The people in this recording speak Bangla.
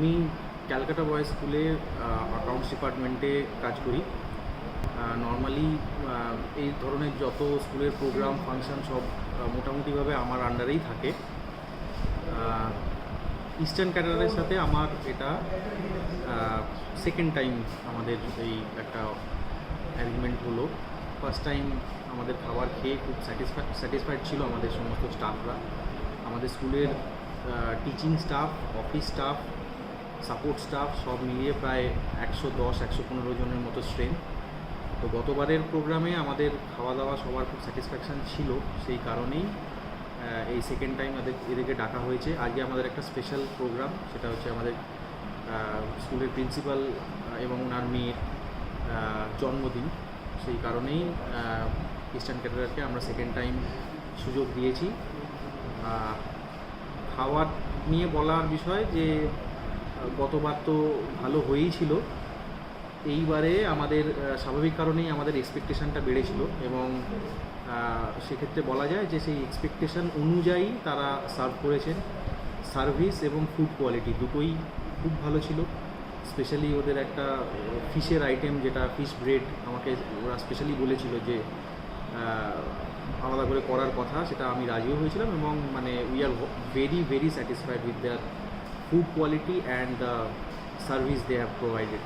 আমি ক্যালকাটা বয়েজ স্কুলে অ্যাকাউন্টস ডিপার্টমেন্টে কাজ করি। নর্মালি এই ধরনের যত স্কুলের প্রোগ্রাম ফাংশন সব মোটামুটিভাবে আমার আন্ডারেই থাকে। ইস্টার্ন ক্যাডারের সাথে আমার এটা সেকেন্ড টাইম আমাদের এই একটা অ্যারেঞ্জমেন্ট হলো। ফার্স্ট টাইম আমাদের খাবার খেয়ে খুব স্যাটিসফাইড ছিল আমাদের সমস্ত স্টাফরা। আমাদের স্কুলের teaching staff, office staff, support staff সব মিলিয়ে প্রায় 110-115 জনের মতো স্ট্রেন্থ। তো গতবারের প্রোগ্রামে আমাদের খাওয়া দাওয়া সবার খুব স্যাটিসফ্যাকশান ছিল, সেই কারণেই এই সেকেন্ড টাইম এদেরকে ডাকা হয়েছে। আজকে আমাদের একটা স্পেশাল প্রোগ্রাম, সেটা হচ্ছে আমাদের স্কুলের প্রিন্সিপাল এবং ওনার মেয়ের জন্মদিন। সেই কারণেই ইস্টার্ন ক্যাডারকে আমরা সেকেন্ড টাইম সুযোগ দিয়েছি। খাওয়ার নিয়ে বলার বিষয় যে গতবার তো ভালো হয়েই ছিল, এইবারে আমাদের স্বাভাবিক কারণেই আমাদের এক্সপেকটেশানটা বেড়েছিল এবং সেক্ষেত্রে বলা যায় যে সেই এক্সপেকটেশান অনুযায়ী তারা সার্ভ করেছেন। সার্ভিস এবং ফুড কোয়ালিটি দুটোই খুব ভালো ছিল। স্পেশালি ওদের একটা ফিশের আইটেম, যেটা ফিশ ব্রেড, আমাকে ওরা স্পেশালি বলেছিল যে আলাদা করে করার কথা, সেটা আমি রাজিও হয়েছিলাম এবং মানে we are very satisfied with their food quality and the service they have provided.